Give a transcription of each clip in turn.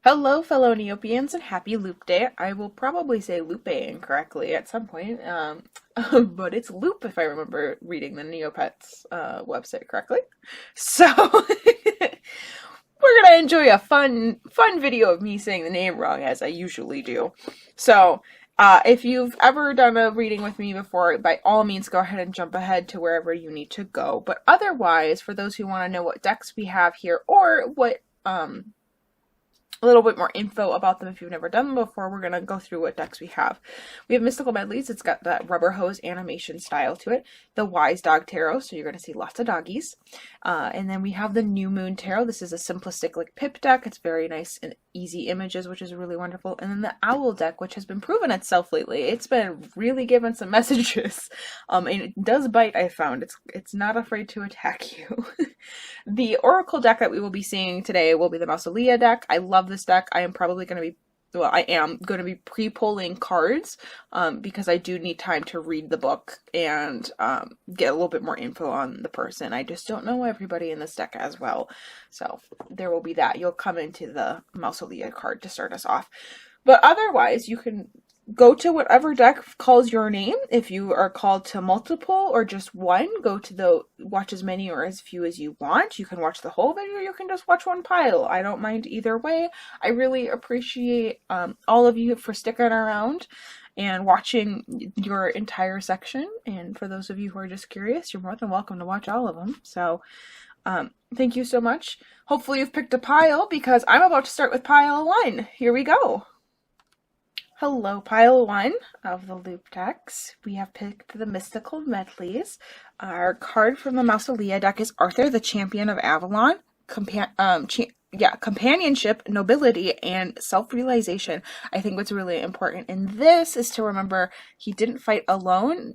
Hello, fellow Neopians, and happy Lupe Day. I will probably say Lupe incorrectly at some point, but it's Lupe if I remember reading the Neopets website correctly. So, we're gonna enjoy a fun video of me saying the name wrong, as I usually do. So, if you've ever done a reading with me before, by all means go ahead and jump ahead to wherever you need to go. But otherwise, for those who want to know what decks we have here, or what, a little bit more info about them if you've never done them before, we're going to go through what decks we have. We have Mystical Medleys. It's got that rubber hose animation style to it. The Wise Dog Tarot, so you're going to see lots of doggies. And then we have the New Moon Tarot. This is a simplistic like pip deck. It's very nice and easy images, which is really wonderful. And then the Owl deck, which has been proven itself lately. It's been really giving some messages. And it does bite, I found. It's not afraid to attack you. The Oracle deck that we will be seeing today will be the Mausolea deck. I love this deck. I am probably going to be I am going to be pre-pulling cards because I do need time to read the book and get a little bit more info on the person. I just don't know everybody in this deck as well. So there will be that. You'll come into the Mausolea card to start us off. But otherwise, you can go to whatever deck calls your name. If you are called to multiple or just one, go to watch as many or as few as you want. You can watch the whole video, you can just watch one pile. I don't mind either way. I really appreciate all of you for sticking around and watching your entire section. And for those of you who are just curious, you're more than welcome to watch all of them. So thank you so much. Hopefully you've picked a pile, because I'm about to start with pile 1. Here we go. Hello, pile 1 of the Lupe decks. We have picked the Mystical Medleys. Our card from the Mausolea deck is Arthur, the Champion of Avalon. Companionship, nobility, and self-realization. I think what's really important in this is to remember he didn't fight alone,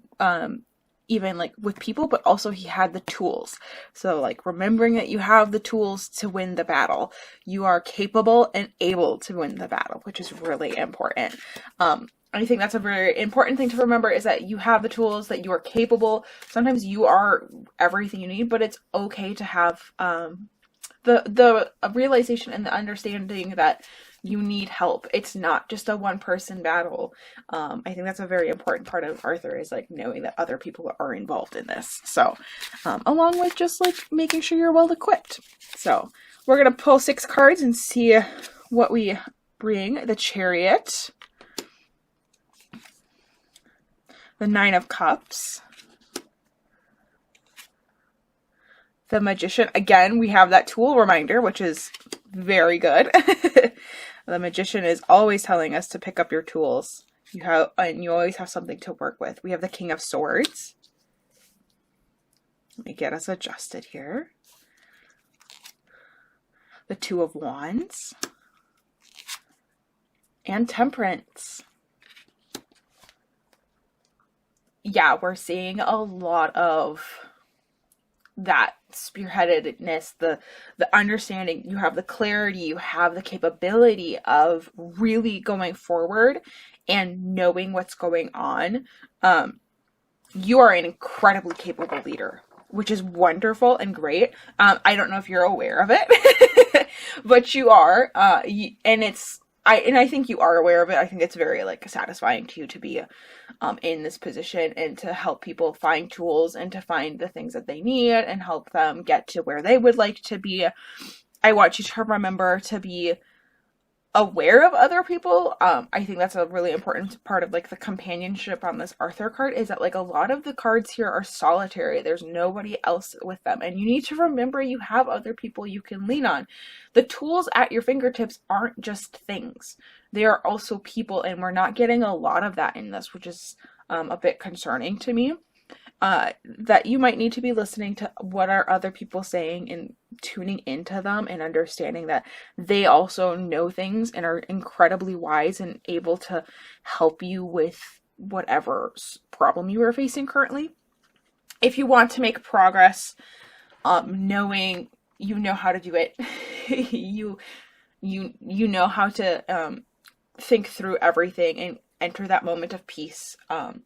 even like with people, but also he had the tools. So like remembering that you have the tools to win the battle. You are capable and able to win the battle, which is really important. I think that's a very important thing to remember, is that you have the tools, that you are capable. Sometimes you are everything you need, but it's okay to have the realization and the understanding that you need help. It's not just a one-person battle. I think that's a very important part of Arthur, is like knowing that other people are involved in this. So, along with just like making sure you're well equipped. So, we're going to pull 6 cards and see what we bring. The Chariot. The 9 of Cups. The Magician. Again, we have that tool reminder, which is very good. The Magician is always telling us to pick up your tools. And you always have something to work with. We have the King of Swords. Let me get us adjusted here. The 2 of Wands. And Temperance. Yeah, we're seeing a lot of that spearheadedness, the understanding. You have the clarity, you have the capability of really going forward and knowing what's going on. You are an incredibly capable leader, which is wonderful and great. I don't know if you're aware of it, but you are, and I think you are aware of it. I think it's very like satisfying to you to be in this position and to help people find tools and to find the things that they need and help them get to where they would like to be. I want you to remember to be aware of other people. I think that's a really important part of like the companionship on this Arthur card, is that like a lot of the cards here are solitary. There's nobody else with them, and you need to remember you have other people you can lean on. The tools at your fingertips aren't just things. They are also people, and we're not getting a lot of that in this, which is a bit concerning to me. That you might need to be listening to what are other people saying and tuning into them and understanding that they also know things and are incredibly wise and able to help you with whatever problem you are facing currently. If you want to make progress, knowing you know how to do it, you know how to think through everything and enter that moment of peace and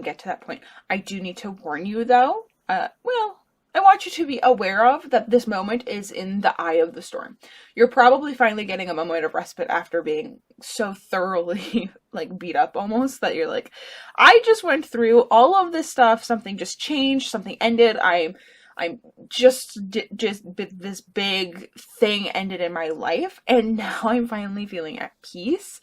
get to that point. I do need to warn you though, well, I want you to be aware of that this moment is in the eye of the storm. You're probably finally getting a moment of respite after being so thoroughly like beat up almost that you're like, I just went through all of this stuff, something just changed, something ended, I'm just this big thing ended in my life, and now I'm finally feeling at peace.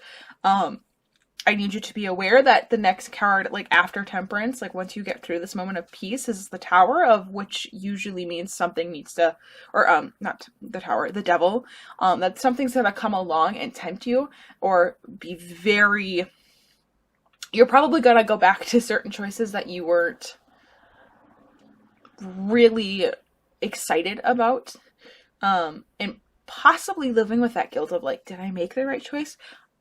I need you to be aware that the next card, like after Temperance, like once you get through this moment of peace, is the Tower, of which usually means something needs to, or not the Tower, the Devil, that something's gonna come along and tempt you, or be very, you're probably gonna go back to certain choices that you weren't really excited about, and possibly living with that guilt of like, did I make the right choice?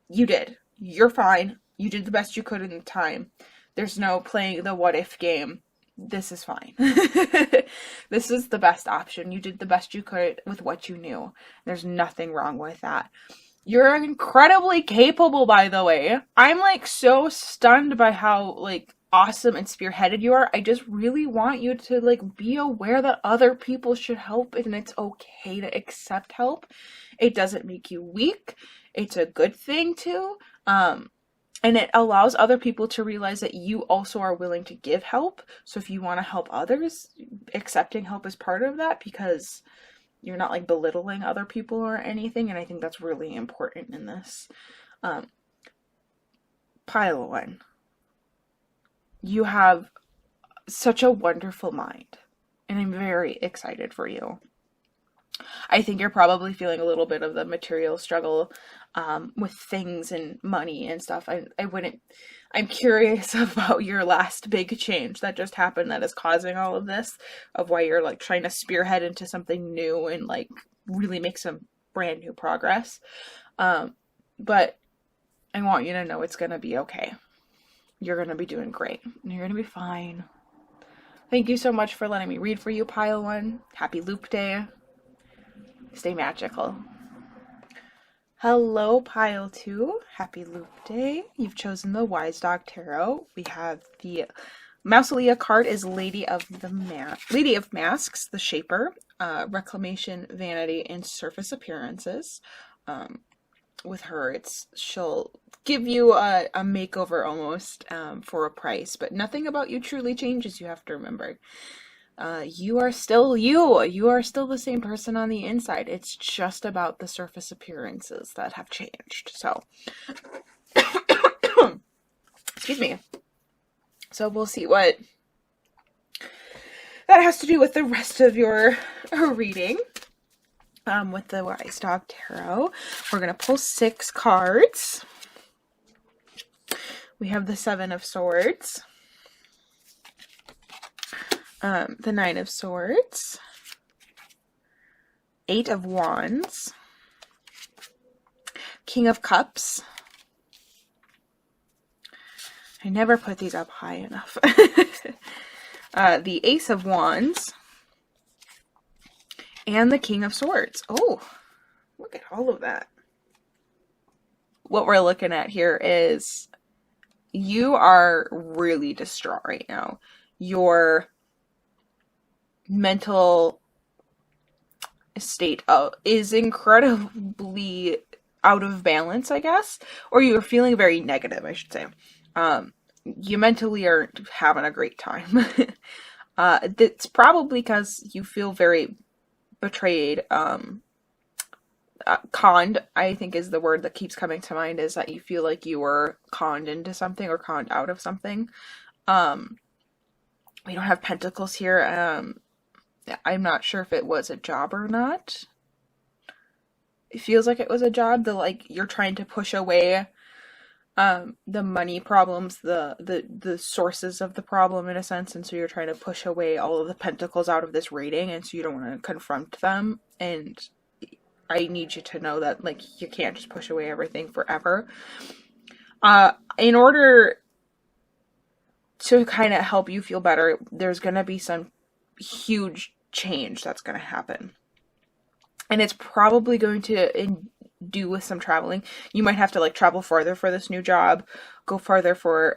You did. You're fine. You did the best you could in the time. There's no playing the what if game. This is fine. This is the best option. You did the best you could with what you knew. There's nothing wrong with that. You're incredibly capable, by the way. I'm like so stunned by how like awesome and spearheaded you are. I just really want you to like be aware that other people should help, and it's okay to accept help. It doesn't make you weak. It's a good thing too. And it allows other people to realize that you also are willing to give help. So if you want to help others, accepting help is part of that, because you're not like belittling other people or anything. And I think that's really important in this. Pile one. You have such a wonderful mind, and I'm very excited for you. I think you're probably feeling a little bit of the material struggle with things and money and stuff. I'm curious about your last big change that just happened that is causing all of this, of why you're like trying to spearhead into something new and like really make some brand new progress. But I want you to know it's going to be okay. You're going to be doing great. You're going to be fine. Thank you so much for letting me read for you, Pile 1. Happy Lupe Day. Stay magical. Hello, Pile 2. Happy Lupe Day. You've chosen the Wise Dog Tarot. We have the Mausolea card is Lady of Masks, the Shaper, Reclamation, Vanity, and Surface Appearances. With her, she'll give you a makeover almost for a price, but nothing about you truly changes, you have to remember. You are still you. You are still the same person on the inside. It's just about the surface appearances that have changed. So, excuse me. So we'll see what that has to do with the rest of your reading. With the Wise Dog Tarot, we're going to pull 6 cards. We have the 7 of Swords, the 9 of Swords, 8 of Wands, King of Cups. I never put these up high enough. The Ace of Wands, and the King of Swords. Oh, look at all of that. What we're looking at here is you are really distraught right now. Your mental state is incredibly out of balance, I guess. Or you're feeling very negative, I should say. You mentally aren't having a great time. It's probably because you feel very betrayed, conned, I think is the word that keeps coming to mind, is that you feel like you were conned into something or conned out of something. We don't have pentacles here. I'm not sure if it was a job or not. It feels like it was a job. You're trying to push away the money problems, the sources of the problem in a sense, and so you're trying to push away all of the pentacles out of this reading, and so you don't want to confront them. And I need you to know that you can't just push away everything forever. In order to kind of help you feel better, there's going to be some huge change that's going to happen, and it's probably going to do with some traveling. You might have to travel farther for this new job, go farther for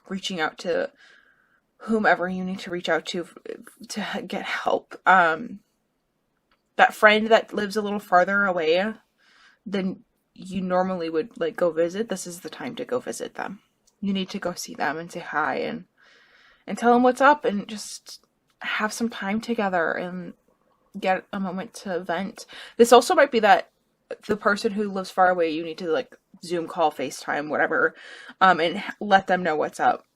reaching out to whomever you need to reach out to get help. That friend that lives a little farther away than you normally would like go visit, this is the time to go visit them. You need to go see them and say hi and tell them what's up and just have some time together and get a moment to vent. This also might be that the person who lives far away, you need to like Zoom call, FaceTime, whatever, and let them know what's up.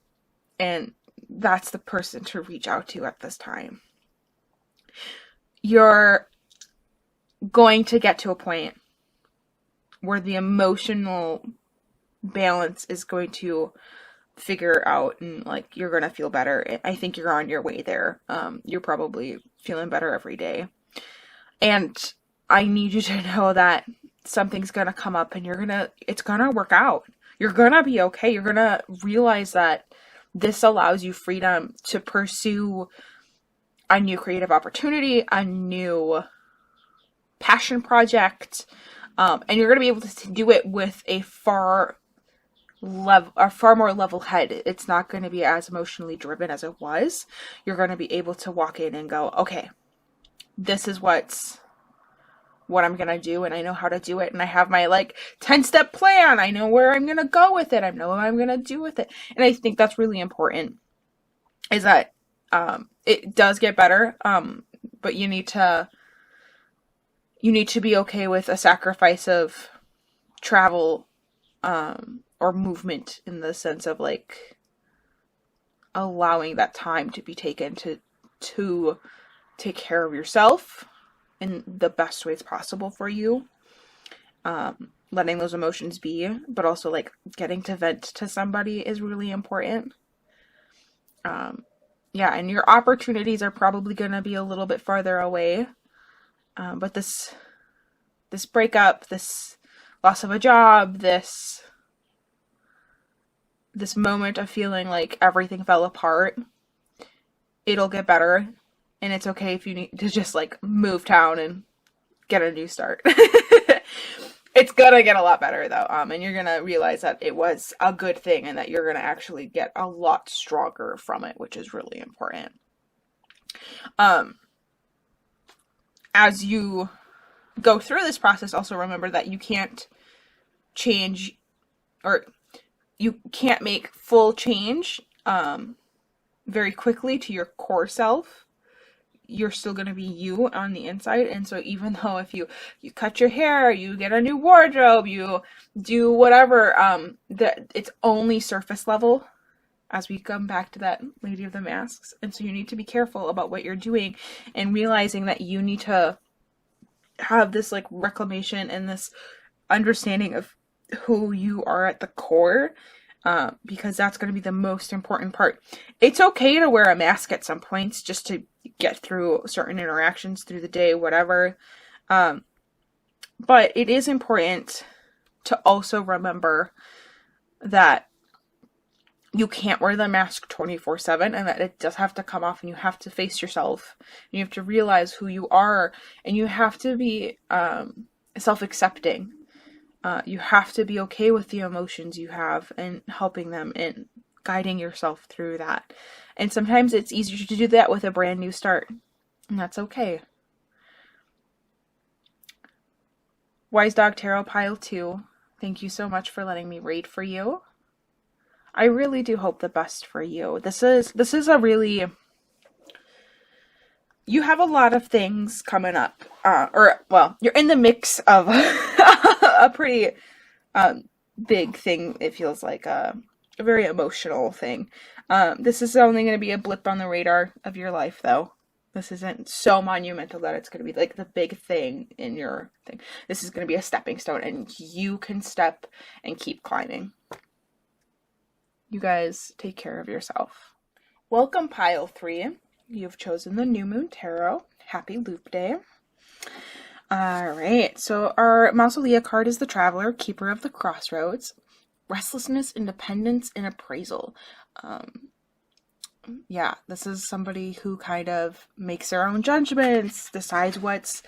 And that's the person to reach out to at this time. You're going to get to a point where the emotional balance is going to figure out and like you're going to feel better. I think you're on your way there. You're probably feeling better every day. And I need you to know that something's going to come up and it's going to work out. You're going to be okay. You're going to realize that this allows you freedom to pursue a new creative opportunity, a new passion project, and you're going to be able to do it with a far more level head. It's not going to be as emotionally driven as it was. You're going to be able to walk in and go, okay, this is what I'm going to do, and I know how to do it, and I have my like 10-step plan. I know where I'm going to go with it. I know what I'm going to do with it. And I think that's really important, is that it does get better, but you need to be okay with a sacrifice of travel or movement, in the sense of like allowing that time to be taken to take care of yourself in the best ways possible for you. Letting those emotions be, but also like getting to vent to somebody is really important. Yeah, and your opportunities are probably going to be a little bit farther away. But this breakup, this loss of a job, this moment of feeling like everything fell apart, it'll get better. And it's okay if you need to just like move town and get a new start. It's gonna get a lot better though. And you're gonna realize that it was a good thing and that you're gonna actually get a lot stronger from it, which is really important. As you go through this process, also remember that you can't change, or you can't make full change very quickly to your core self. You're still going to be you on the inside. And so even though if you cut your hair, you get a new wardrobe, you do whatever, that it's only surface level, as we come back to that Lady of the Masks. And so you need to be careful about what you're doing and realizing that you need to have this like reclamation and this understanding of who you are at the core, because that's going to be the most important part. It's okay to wear a mask at some points just to get through certain interactions through the day, whatever. But it is important to also remember that you can't wear the mask 24/7, and that it does have to come off, and you have to face yourself. And you have to realize who you are, and you have to be self-accepting. You have to be okay with the emotions you have and helping them and guiding yourself through that. And sometimes it's easier to do that with a brand new start, and that's okay. Wise Dog Tarot Pile 2, thank you so much for letting me read for you. I really do hope the best for you. This is a really, you have a lot of things coming up, you're in the mix of a pretty big thing. It feels like a very emotional thing. This is only going to be a blip on the radar of your life, though. This isn't so monumental that it's going to be like the big thing in your thing. This is going to be a stepping stone, and you can step and keep climbing. You guys take care of yourself. Welcome, Pile 3. You've chosen the New Moon Tarot. Happy Lupe Day. Alright, so our Mausolea card is the Traveler, Keeper of the Crossroads. Restlessness, independence, and appraisal. Yeah, this is somebody who kind of makes their own judgments, decides what's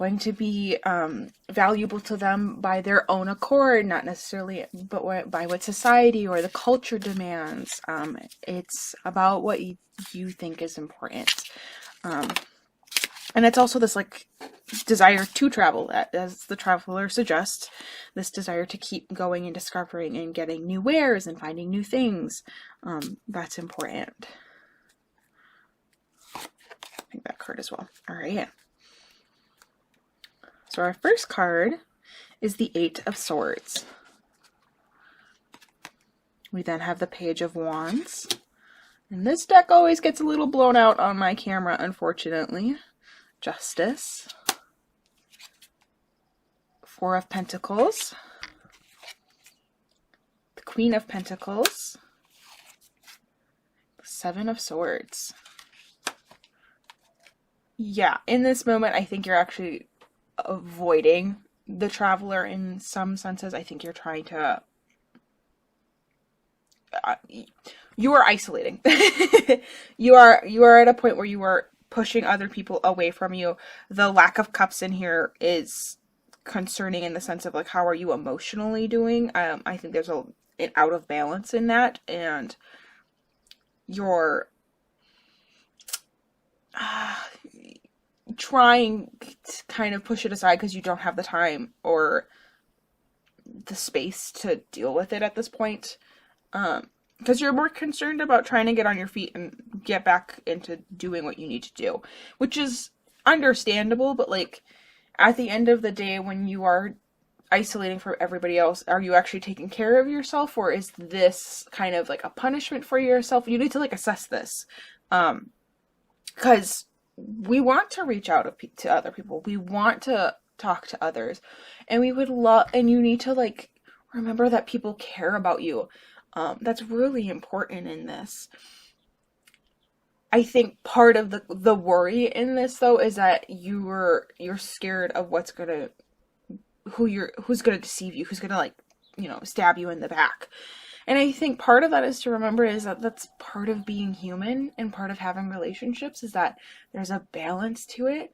going to be valuable to them by their own accord, not necessarily by what society or the culture demands. It's about what you think is important. And it's also this like desire to travel, that, as the traveler suggests, this desire to keep going and discovering and getting new wares and finding new things. That's important. I think that card as well. All right. So our first card is the Eight of Swords. We then have the Page of Wands. And this deck always gets a little blown out on my camera, unfortunately. Justice. Four of Pentacles. The Queen of Pentacles. Seven of Swords. Yeah, in this moment, I think you're actually avoiding the traveler in some senses. I think you're trying to... you are isolating. You are at a point where you are pushing other people away from you. The lack of cups in here is concerning in the sense of like, how are you emotionally doing? I think there's an out of balance in that, and you're trying to kind of push it aside because you don't have the time or the space to deal with it at this point. Because you're more concerned about trying to get on your feet and get back into doing what you need to do, which is understandable. But like, at the end of the day, when you are isolating from everybody else, are you actually taking care of yourself, or is this kind of like a punishment for yourself? You need to like assess this, because we want to reach out to other people. We want to talk to others, and we would love, and you need to like remember that people care about you. That's really important in this. I think part of the worry in this though is that you're scared of who's gonna deceive you, who's gonna like, stab you in the back. And I think part of that is to remember is that that's part of being human, and part of having relationships is that there's a balance to it.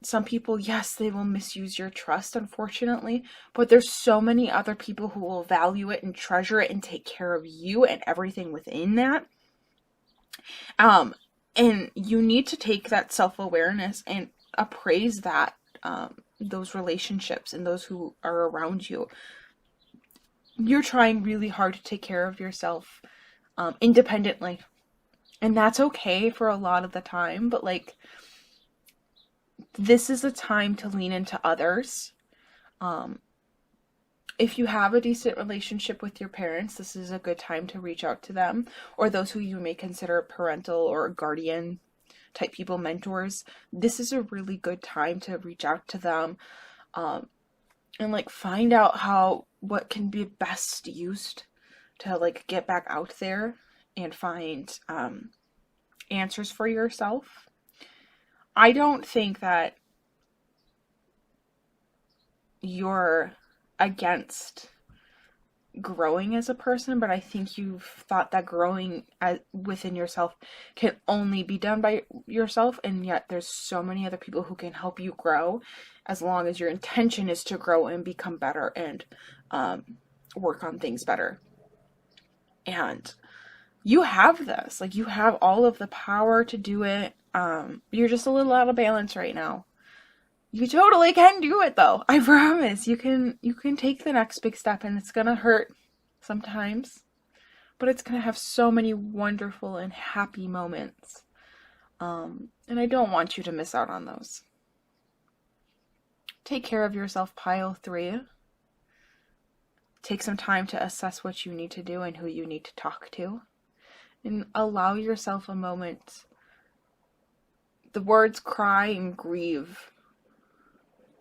Some people, yes, they will misuse your trust, unfortunately, but there's so many other people who will value it and treasure it and take care of you and everything within that. And you need to take that self-awareness and appraise that, those relationships and those who are around you. You're trying really hard to take care of yourself, independently. And that's okay for a lot of the time, but like, this is a time to lean into others. If you have a decent relationship with your parents, this is a good time to reach out to them, or those who you may consider parental or guardian type people, mentors. This is a really good time to reach out to them, and like find out what can be best used to like get back out there and find answers for yourself. I don't think that you're against growing as a person, but I think you've thought that growing within yourself can only be done by yourself, and yet there's so many other people who can help you grow, as long as your intention is to grow and become better and work on things better. And you have this, like, you have all of the power to do it. You're just a little out of balance right now. You totally can do it though. I promise. You can take the next big step, and it's gonna hurt sometimes, but it's gonna have so many wonderful and happy moments. And I don't want you to miss out on those. Take care of yourself, pile 3. Take some time to assess what you need to do and who you need to talk to. And allow yourself a moment. The words cry and grieve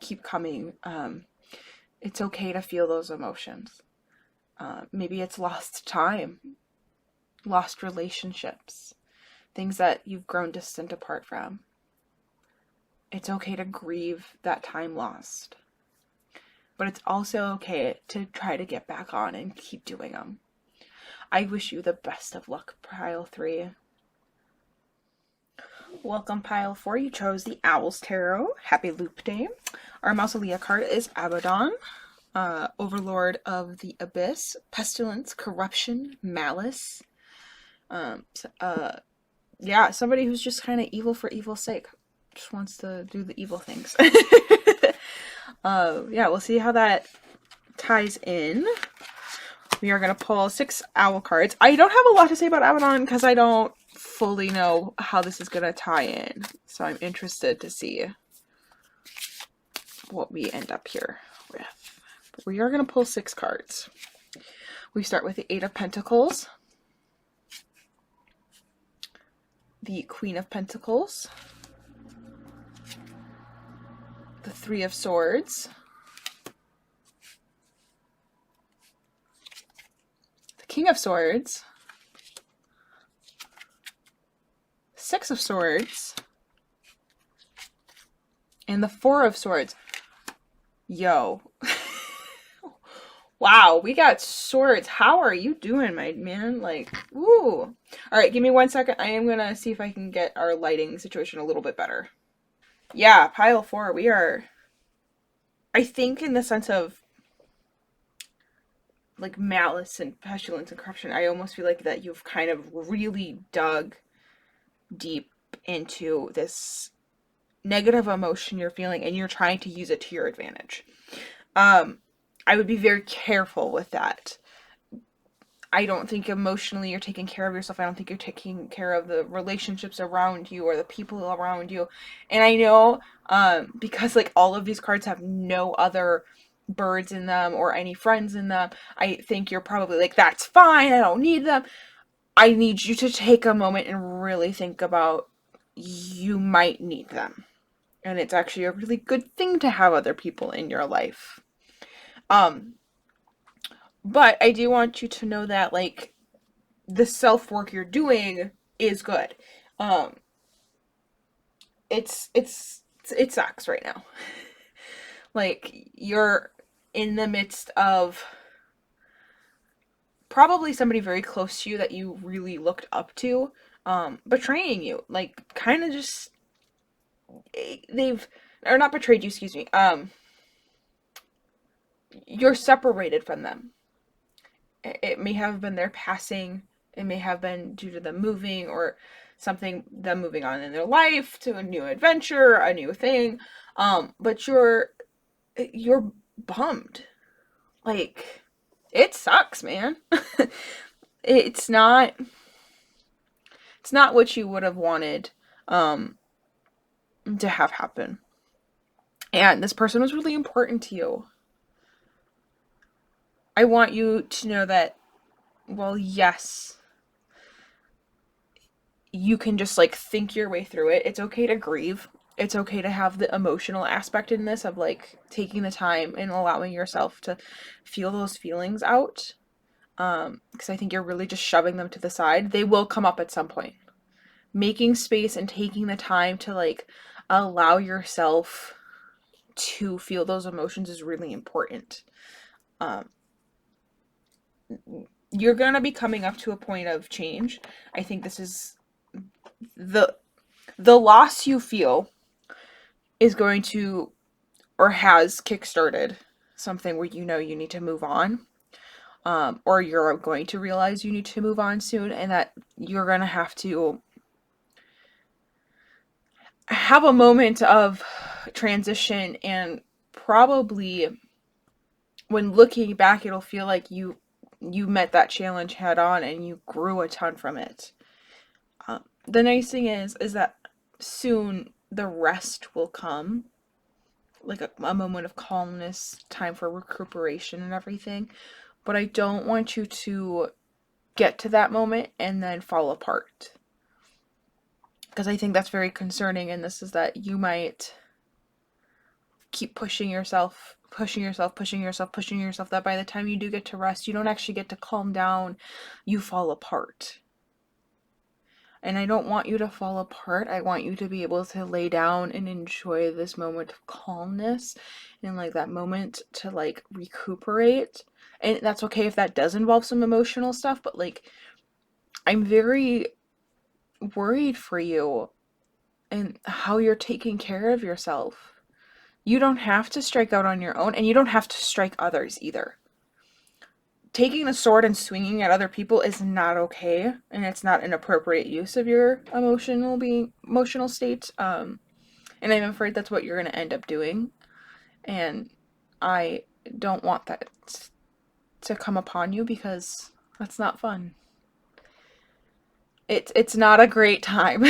keep coming. It's okay to feel those emotions. Maybe it's lost time, lost relationships, things that you've grown distant apart from. It's okay to grieve that time lost. But it's also okay to try to get back on and keep doing them. I wish you the best of luck, pile 3. Welcome pile 4. You chose the Owls Tarot. Happy Lupe Day. Our Mausolea card is Abaddon, Overlord of the Abyss, Pestilence, Corruption, Malice. Yeah, somebody who's just kind of evil for evil's sake. Just wants to do the evil things. Yeah, we'll see how that ties in. We are going to pull 6 owl cards. I don't have a lot to say about Abaddon because I don't fully know how this is going to tie in. So I'm interested to see what we end up here with. But we are going to pull 6 cards. We start with the 8 of Pentacles, the Queen of Pentacles, the 3 of Swords, the King of Swords, 6 of Swords, and the 4 of Swords. Yo. Wow, we got swords. How are you doing, my man? Like, ooh. Alright, give me 1 second. I am gonna see if I can get our lighting situation a little bit better. Yeah, pile 4, we are, I think in the sense of, like, malice and pestilence and corruption, I almost feel like that you've kind of really dug deep into this negative emotion you're feeling and you're trying to use it to your advantage. I would be very careful with that. I don't think emotionally you're taking care of yourself. I don't think you're taking care of the relationships around you or the people around you. And I know, because like all of these cards have no other birds in them or any friends in them, I think you're probably like, that's fine, I don't need them. I need you to take a moment and really think about, you might need them. And it's actually a really good thing to have other people in your life. But I do want you to know that, like, the self-work you're doing is good. It sucks right now. Like, you're in the midst of probably somebody very close to you that you really looked up to, betraying you. Like, kind of just, or not betrayed you, excuse me. You're separated from them. It may have been their passing, it may have been due to them moving or something, them moving on in their life to a new adventure, a new thing. But you're bummed. Like, it sucks, man. It's not what you would have wanted to have happen. And this person was really important to you. I want you to know that, well, yes, you can just like think your way through it. It's okay to grieve. It's okay to have the emotional aspect in this of like taking the time and allowing yourself to feel those feelings out. Because I think you're really just shoving them to the side. They will come up at some point. Making space and taking the time to like allow yourself to feel those emotions is really important. You're gonna be coming up to a point of change. I think this is the loss you feel is going to, or has kickstarted something where you know you need to move on, or you're going to realize you need to move on soon, and that you're gonna have to have a moment of transition, and probably when looking back it'll feel like you met that challenge head on and you grew a ton from it. The nice thing is that soon the rest will come, like a moment of calmness, time for recuperation and everything. But I don't want you to get to that moment and then fall apart, because I think that's very concerning. And this is that you might keep pushing yourself, that by the time you do get to rest, you don't actually get to calm down, you fall apart. And I don't want you to fall apart. I want you to be able to lay down and enjoy this moment of calmness and like that moment to like recuperate. And that's okay if that does involve some emotional stuff, but like, I'm very worried for you and how you're taking care of yourself. You don't have to strike out on your own, and you don't have to strike others either. Taking the sword and swinging at other people is not okay, and it's not an appropriate use of your emotional state. And I'm afraid that's what you're going to end up doing. And I don't want that to come upon you, because that's not fun. It's not a great time.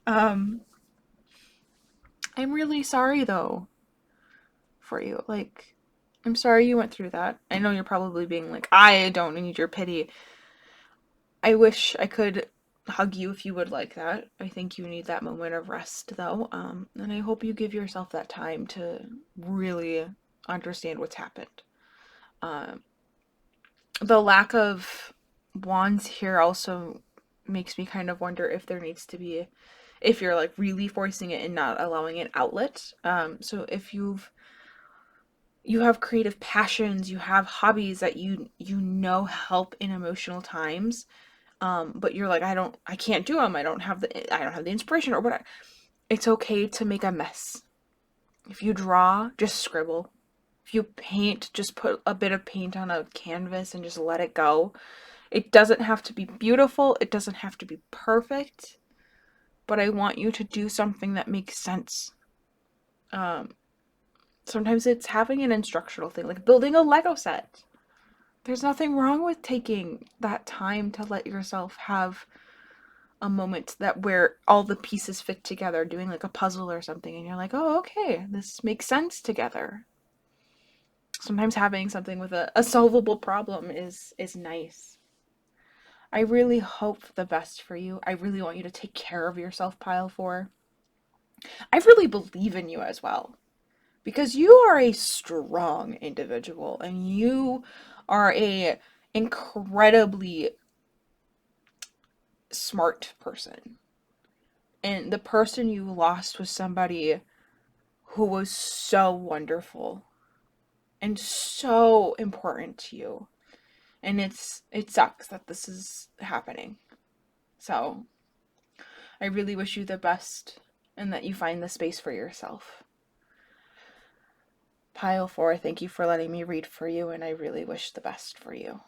um, I'm really sorry though for you. Like, I'm sorry you went through that. I know you're probably being like, I don't need your pity. I wish I could hug you if you would like that. I think you need that moment of rest though. And I hope you give yourself that time to really understand what's happened. Um, the lack of wands here also makes me kind of wonder if there needs to be, if you're like really forcing it and not allowing an outlet. So if you have creative passions, you have hobbies that you know help in emotional times, but you're like, I can't do them. I don't have the inspiration or whatever. It's okay to make a mess. If you draw, just scribble. If you paint, just put a bit of paint on a canvas and just let it go. It doesn't have to be beautiful. It doesn't have to be perfect. But I want you to do something that makes sense. Sometimes it's having an instructional thing, like building a Lego set. There's nothing wrong with taking that time to let yourself have a moment that where all the pieces fit together, doing like a puzzle or something, and you're like, oh, okay, this makes sense together. Sometimes having something with a solvable problem is nice. I really hope the best for you. I really want you to take care of yourself, Pile 4. I really believe in you as well, because you are a strong individual and you are a incredibly smart person. And the person you lost was somebody who was so wonderful and so important to you. And it sucks that this is happening. So I really wish you the best and that you find the space for yourself. Pile 4, thank you for letting me read for you, and I really wish the best for you.